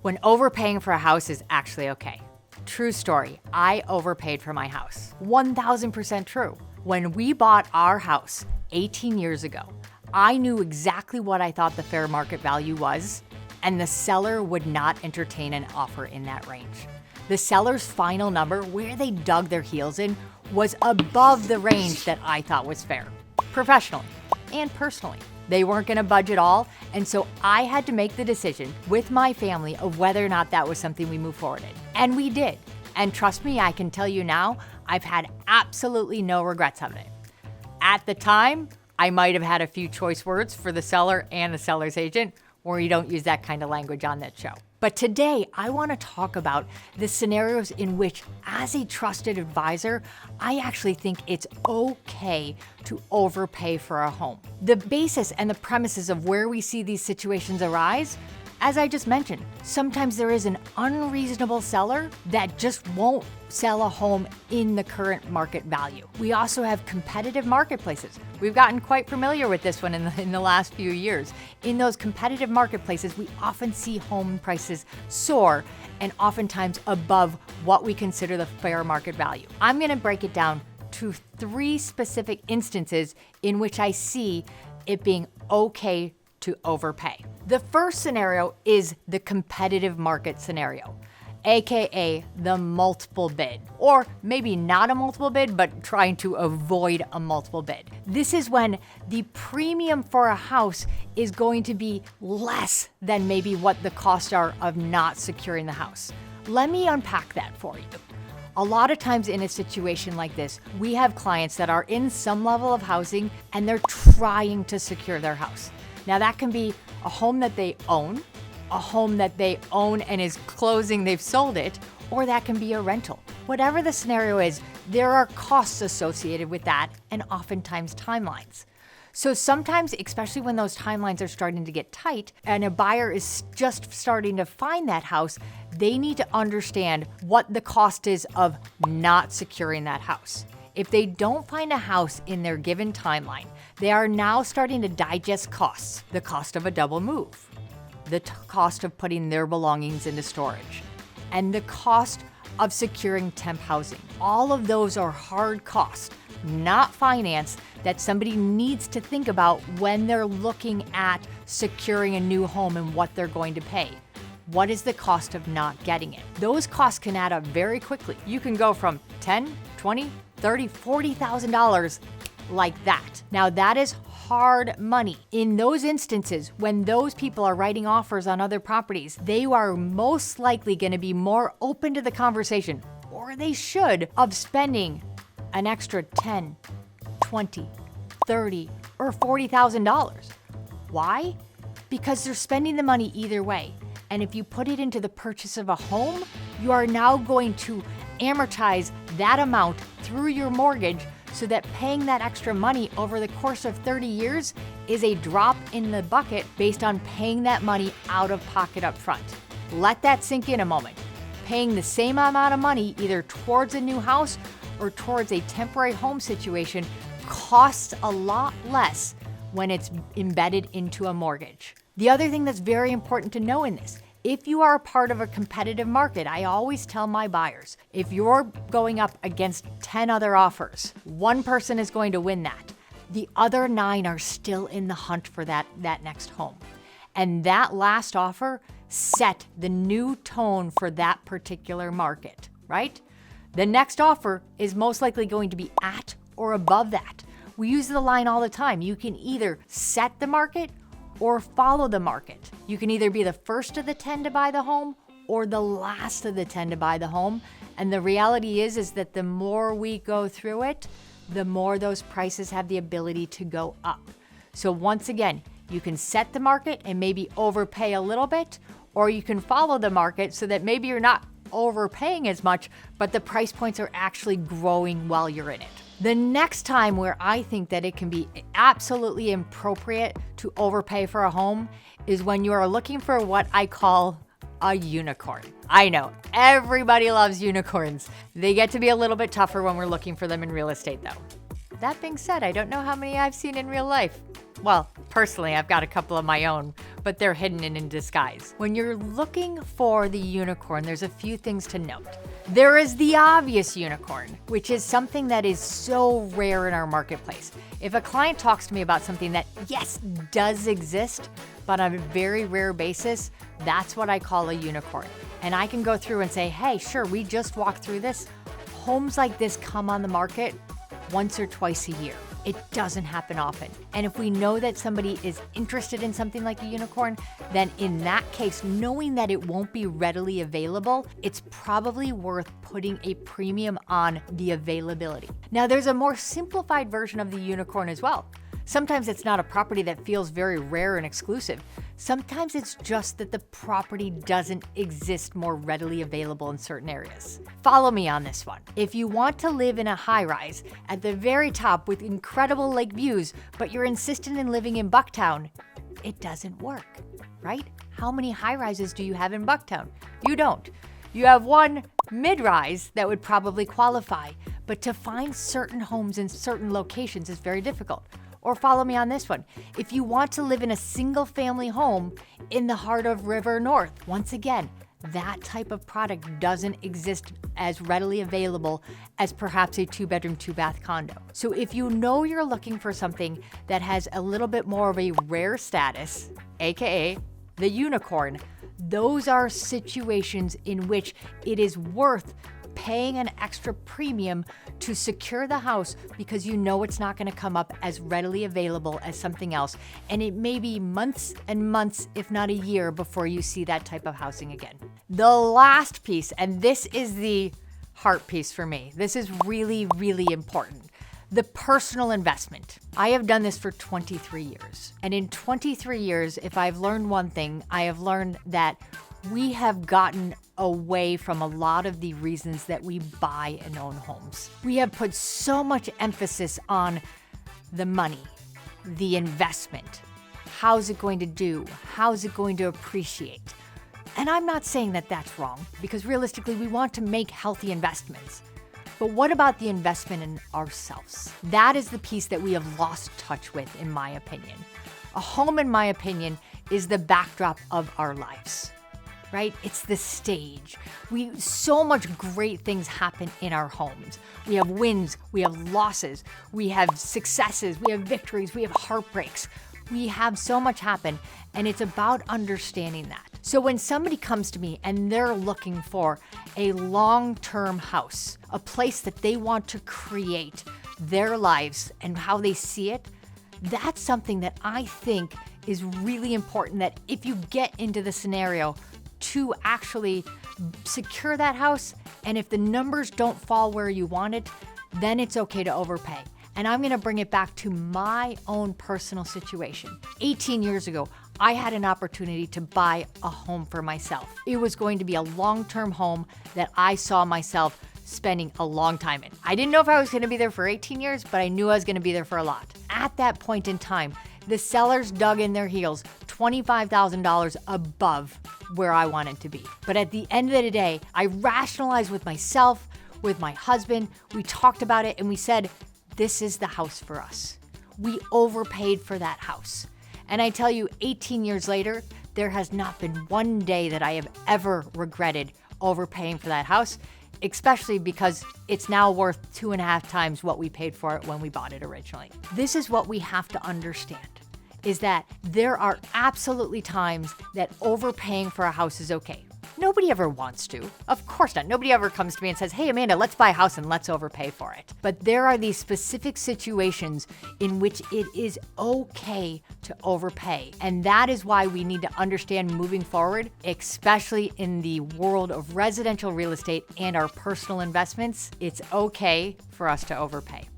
when overpaying for a house is actually okay. True story, I overpaid for my house. 1000% true. When we bought our house 18 years ago, I knew exactly what I thought the fair market value was, and the seller would not entertain an offer in that range. The seller's final number, where they dug their heels in, was above the range that I thought was fair, professionally and personally. They weren't gonna budge at all, and so I had to make the decision with my family of whether or not that was something we move forward in. And we did. And trust me, I can tell you now, I've had absolutely no regrets of it. At the time, I might have had a few choice words for the seller and the seller's agent, where you don't use that kind of language on that show. But today, I want to talk about the scenarios in which, as a trusted advisor, I actually think it's okay to overpay for a home. The basis and the premises of where we see these situations arise, as I just mentioned, sometimes there is an unreasonable seller that just won't sell a home in the current market value. We also have competitive marketplaces. We've gotten quite familiar with this one in the last few years. In those competitive marketplaces, we often see home prices soar and oftentimes above what we consider the fair market value. I'm gonna break it down to 3 specific instances in which I see it being okay to overpay. The first scenario is the competitive market scenario, AKA the multiple bid, or maybe not a multiple bid, but trying to avoid a multiple bid. This is when the premium for a house is going to be less than maybe what the costs are of not securing the house. Let me unpack that for you. A lot of times in a situation like this, we have clients that are in some level of housing and they're trying to secure their house. Now that can be a home that they own, a home that they own and is closing, they've sold it, or that can be a rental. Whatever the scenario is, there are costs associated with that and oftentimes timelines. So sometimes, especially when those timelines are starting to get tight and a buyer is just starting to find that house, they need to understand what the cost is of not securing that house. If they don't find a house in their given timeline, they are now starting to digest costs. The cost of a double move, the cost of putting their belongings into storage, and the cost of securing temp housing. All of those are hard costs, not finance, that somebody needs to think about when they're looking at securing a new home and what they're going to pay. What is the cost of not getting it? Those costs can add up very quickly. You can go from $10,000, $20,000, $30,000, $40,000 like that. Now that is hard money. In those instances, when those people are writing offers on other properties, they are most likely going to be more open to the conversation, or they should, of spending an extra $10,000, $20,000, $30,000, or $40,000. Why? Because they're spending the money either way. And if you put it into the purchase of a home, you are now going to amortize that amount through your mortgage, so that paying that extra money over the course of 30 years is a drop in the bucket based on paying that money out of pocket up front. Let that sink in a moment. Paying the same amount of money either towards a new house or towards a temporary home situation costs a lot less when it's embedded into a mortgage. The other thing that's very important to know in this, if you are a part of a competitive market, I always tell my buyers, if you're going up against 10 other offers, one person is going to win that. The other 9 are still in the hunt for that next home. And that last offer set the new tone for that particular market, right? The next offer is most likely going to be at or above that. We use the line all the time. You can either set the market or follow the market. You can either be the first of the 10 to buy the home or the last of the 10 to buy the home. And the reality is that the more we go through it, the more those prices have the ability to go up. So once again, you can set the market and maybe overpay a little bit, or you can follow the market so that maybe you're not overpaying as much, but the price points are actually growing while you're in it. The next time where I think that it can be absolutely appropriate to overpay for a home is when you are looking for what I call a unicorn. I know, everybody loves unicorns. They get to be a little bit tougher when we're looking for them in real estate though. That being said, I don't know how many I've seen in real life. Well, personally, I've got a couple of my own, but they're hidden and in disguise. When you're looking for the unicorn, there's a few things to note. There is the obvious unicorn, which is something that is so rare in our marketplace. If a client talks to me about something that, yes, does exist, but on a very rare basis, that's what I call a unicorn. And I can go through and say, hey, sure, we just walked through this. Homes like this come on the market once or twice a year. It doesn't happen often. And if we know that somebody is interested in something like a unicorn, then in that case, knowing that it won't be readily available, it's probably worth putting a premium on the availability. Now, there's a more simplified version of the unicorn as well. Sometimes it's not a property that feels very rare and exclusive. Sometimes it's just that the property doesn't exist more readily available in certain areas. Follow me on this one. If you want to live in a high-rise at the very top with incredible lake views, but you're insistent in living in Bucktown, it doesn't work, right? How many high-rises do you have in Bucktown? You don't. You have one mid-rise that would probably qualify, but to find certain homes in certain locations is very difficult. Or follow me on this one. If you want to live in a single family home in the heart of River North, once again, that type of product doesn't exist as readily available as perhaps a 2-bedroom, 2-bath condo. So if you know you're looking for something that has a little bit more of a rare status, AKA the unicorn, those are situations in which it is worth paying an extra premium to secure the house because you know it's not going to come up as readily available as something else. And it may be months and months, if not a year, before you see that type of housing again. The last piece, and this is the heart piece for me. This is really, really important. The personal investment. I have done this for 23 years. And in 23 years, if I've learned one thing, I have learned that we have gotten away from a lot of the reasons that we buy and own homes. We have put so much emphasis on the money, the investment. How's it going to do? How's it going to appreciate? And I'm not saying that that's wrong, because realistically, we want to make healthy investments. But what about the investment in ourselves? That is the piece that we have lost touch with, in my opinion. A home, in my opinion, is the backdrop of our lives. Right? It's the stage. So much great things happen in our homes. We have wins, we have losses, we have successes, we have victories, we have heartbreaks. We have so much happen, and it's about understanding that. So when somebody comes to me and they're looking for a long-term house, a place that they want to create their lives and how they see it, that's something that I think is really important, that if you get into the scenario to actually secure that house, and if the numbers don't fall where you want it, then it's okay to overpay. And I'm gonna bring it back to my own personal situation. 18 years ago, I had an opportunity to buy a home for myself. It was going to be a long-term home that I saw myself spending a long time in. I didn't know if I was gonna be there for 18 years, but I knew I was gonna be there for a lot. At that point in time, the sellers dug in their heels $25,000 above where I wanted to be. But at the end of the day, I rationalized with myself, with my husband, we talked about it, and we said, this is the house for us. We overpaid for that house. And I tell you, 18 years later, there has not been one day that I have ever regretted overpaying for that house, especially because it's now worth 2.5 times what we paid for it when we bought it originally. This is what we have to understand, is that there are absolutely times that overpaying for a house is okay. Nobody ever wants to. Of course not. Nobody ever comes to me and says, hey, Amanda, let's buy a house and let's overpay for it. But there are these specific situations in which it is okay to overpay. And that is why we need to understand moving forward, especially in the world of residential real estate and our personal investments, it's okay for us to overpay.